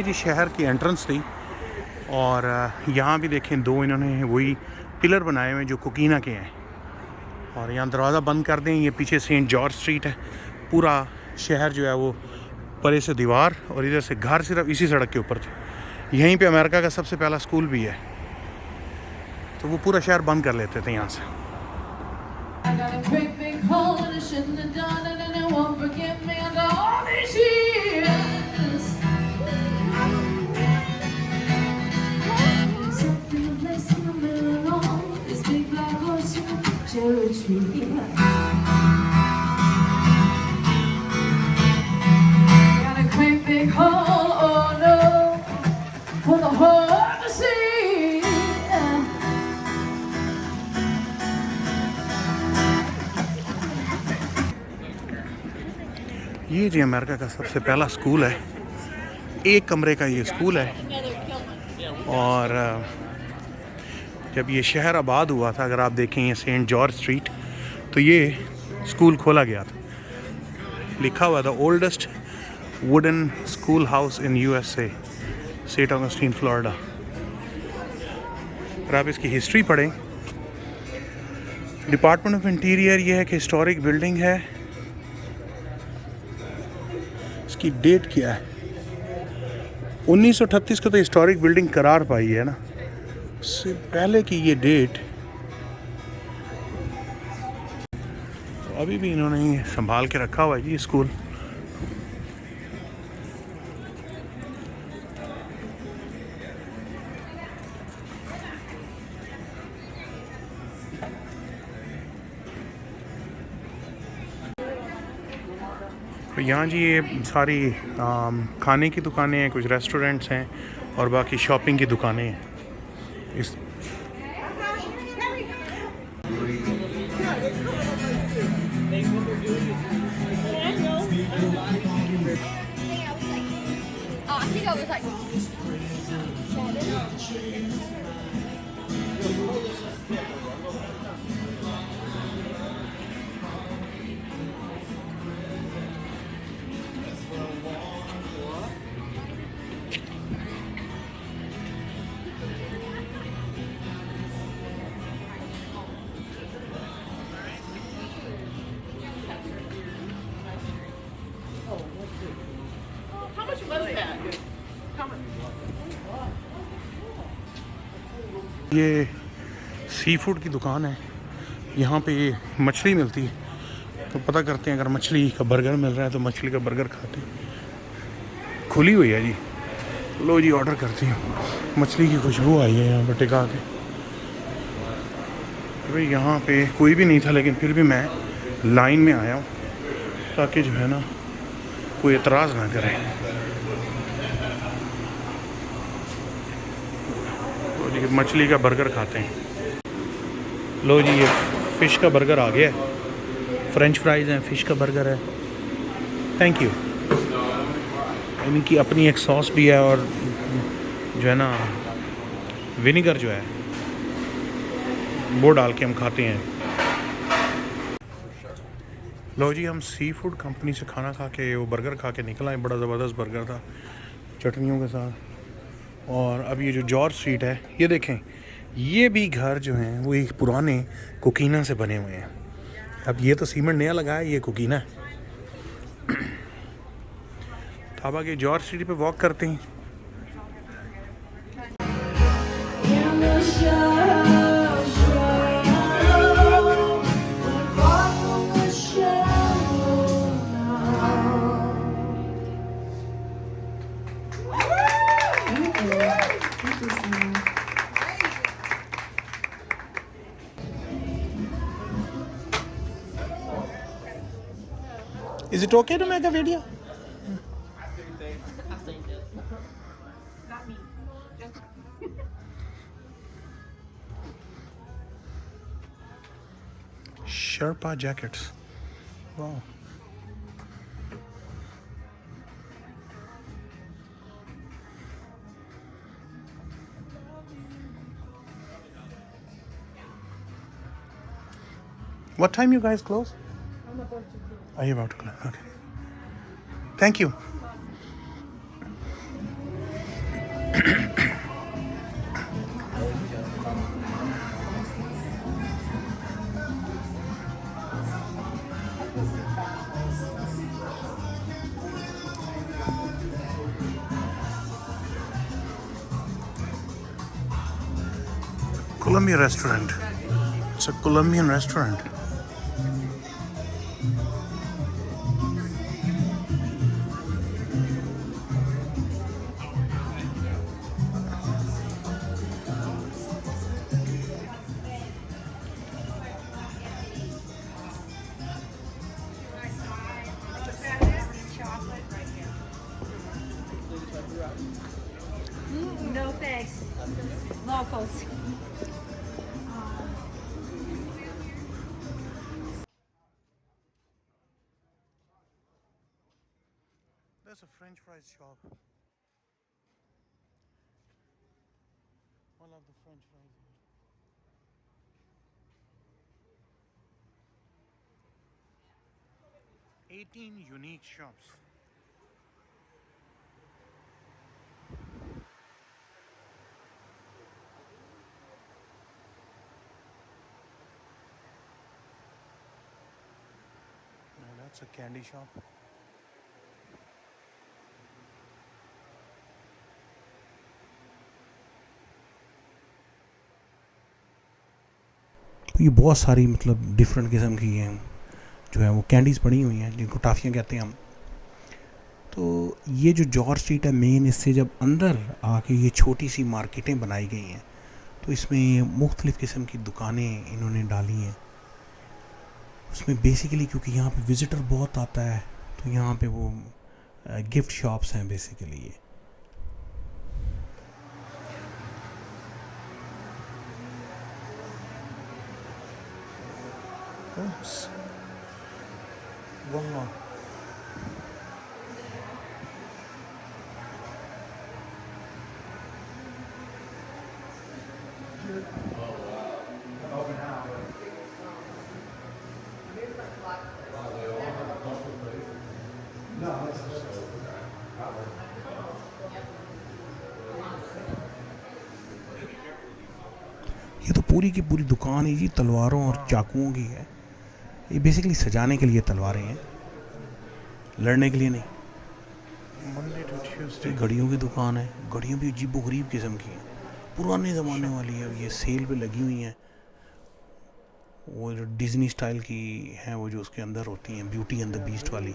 ये जी शहर की एंट्रेंस थी और यहाँ भी देखें दो इन्होंने वही पिलर बनाए हुए जो कोकीना के हैं। और यहाँ दरवाज़ा बंद कर दें, ये पीछे सेंट जॉर्ज स्ट्रीट है। पूरा शहर जो है वो परे से दीवार और इधर से घर सिर्फ इसी सड़क के ऊपर थे। यहीं पे अमेरिका का सबसे पहला स्कूल भी है, तो वो पूरा शहर बंद कर लेते थे यहाँ से। ये जी अमेरिका का सबसे पहला स्कूल है, एक कमरे का ये स्कूल है। और जब ये शहर आबाद हुआ था, अगर आप देखें ये सेंट जॉर्ज स्ट्रीट, तो ये स्कूल खोला गया था। लिखा हुआ था oldest wooden school house in USA, Saint Augustine Florida. अगर आप इसकी हिस्ट्री पढ़ें, डिपार्टमेंट ऑफ इंटीरियर ये है कि हिस्टोरिक बिल्डिंग है। इसकी डेट क्या है? 1938 को तो हिस्टोरिक बिल्डिंग करार पाई है ना, उससे पहले की ये डेट तो अभी भी इन्होंने संभाल के रखा हुआ है जी स्कूल। तो यहाँ जी ये सारी खाने की दुकानें हैं, कुछ रेस्टोरेंट्स हैं और बाकी शॉपिंग की दुकानें हैं। इस ये सी फूड की दुकान है, यहाँ पे मछली मिलती है, तो पता करते हैं अगर मछली का बर्गर मिल रहा है तो मछली का बर्गर खाते हैं। खुली हुई है जी, लो जी ऑर्डर करती हूँ। मछली की खुशबू आई है यहाँ पर टिका के। भाई यहाँ पे कोई भी नहीं था, लेकिन फिर भी मैं लाइन में आया हूँ ताकि जो है ना कोई एतराज़ ना करे। मछली का बर्गर खाते हैं। लो जी ये फ़िश का बर्गर आ गया है, फ्रेंच फ्राइज़ हैं, फ़िश का बर्गर है। Thank you. इनकी अपनी एक सॉस भी है और जो है ना विनेगर जो है वो डाल के हम खाते हैं। लो जी हम सी फूड कंपनी से खाना खा के वो बर्गर खा के निकल आए। बड़ा ज़बरदस्त बर्गर था चटनियों के साथ। और अब ये जो जॉर्ज स्ट्रीट है, ये देखें, ये भी घर जो हैं वो एक पुराने कोकीना से बने हुए हैं। अब ये तो सीमेंट नया लगा है, ये कोकीना है। तो अब आगे जॉर्ज स्ट्रीट पे वॉक करते हैं। Is it okay to make a video? Sherpa jackets. Wow. What time you guys close? I'm about to close. Are you about to close? Okay. Thank you. Columbia restaurant. It's a Colombian restaurant. No thanks. Locals. There's a French fries shop. I love the French fries here. 18 unique shops. Now that's a candy shop. ये बहुत सारी मतलब different किस्म की हैं जो है वो कैंडीज़ पड़ी हुई हैं जिनको टाफ़ियाँ कहते हैं हम। तो ये जो जॉर्ज स्ट्रीट है मेन, इससे जब अंदर आके ये छोटी सी मार्केटें बनाई गई हैं तो इसमें मुख्तलिफ़ किस्म की दुकानें इन्होंने डाली हैं। उसमें बेसिकली क्योंकि यहाँ पे विज़िटर बहुत आता है तो यहाँ पे वो गिफ्ट शॉप्स हैं बेसिकली ये। वाह, ये तो पूरी की पूरी दुकान है जी तलवारों और चाकुओं की है। ये बेसिकली सजाने के लिए तलवारें हैं, लड़ने के लिए नहीं। मंडे टू ट्यूसडे घड़ियों की दुकान है। घड़ियाँ भी अजीबो गरीब किस्म की हैं, पुराने ज़माने वाली है। ये सेल पे लगी हुई हैं, वो जो डिज्नी स्टाइल की हैं वो जो उसके अंदर होती हैं, ब्यूटी एंड द बीस्ट वाली।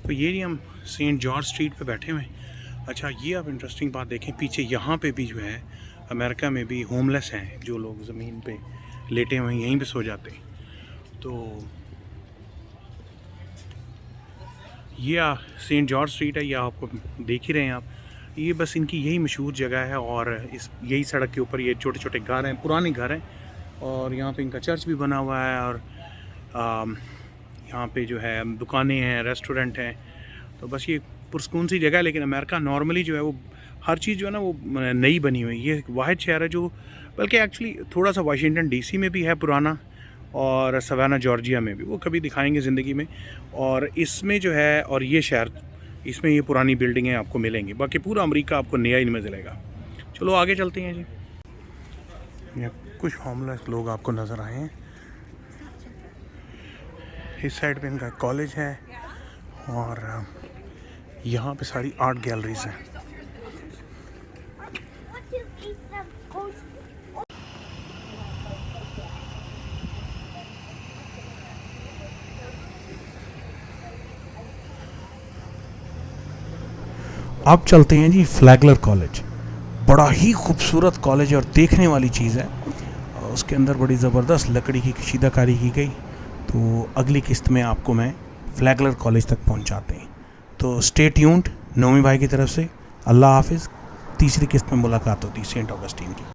तो ये नहीं, हम सेंट जॉर्ज स्ट्रीट पे बैठे हुए हैं। अच्छा, ये आप इंटरेस्टिंग बात देखें, पीछे यहाँ पे भी जो है अमेरिका में भी होमलेस हैं, जो लोग ज़मीन पे लेटे हुए यहीं पे सो जाते हैं। तो ये सेंट जॉर्ज स्ट्रीट है, ये आपको देख ही रहे हैं आप। ये बस इनकी यही मशहूर जगह है और इस यही सड़क के ऊपर ये छोटे छोटे घर हैं, पुराने घर हैं, और यहाँ पे इनका चर्च भी बना हुआ है, और यहाँ पे जो है दुकानें हैं, रेस्टोरेंट हैं। तो बस ये पुरस्कून सी जगह है। लेकिन अमेरिका नॉर्मली जो है वो हर चीज़ जो है ना वो नई बनी हुई है। ये एक वाहिद शहर है जो, बल्कि एक्चुअली थोड़ा सा वाशिंगटन डीसी में भी है पुराना, और सवाना जॉर्जिया में भी, वो कभी दिखाएंगे ज़िंदगी में। और इसमें जो है, और ये शहर, इसमें ये पुरानी बिल्डिंगें आपको मिलेंगी। बाकी पूरा अमेरिका आपको नया ही मिलेगा। चलो आगे चलते हैं जी। यहाँ कुछ होमलेस लोग आपको नज़र आए हैं। इस साइड पे इनका कॉलेज है, और यहाँ पे सारी आर्ट गैलरीज हैं। अब चलते हैं जी फ्लैगलर कॉलेज। बड़ा ही खूबसूरत कॉलेज और देखने वाली चीज़ है। उसके अंदर बड़ी ज़बरदस्त लकड़ी की कशीदाकारी की गई। तो अगली किस्त में आपको मैं फ्लैगलर कॉलेज तक पहुंचाते हैं। तो स्टे ट्यून्ड। नोमी भाई की तरफ से अल्लाह हाफिज़। तीसरी किस्त में मुलाकात होती है सेंट ऑगस्टीन की।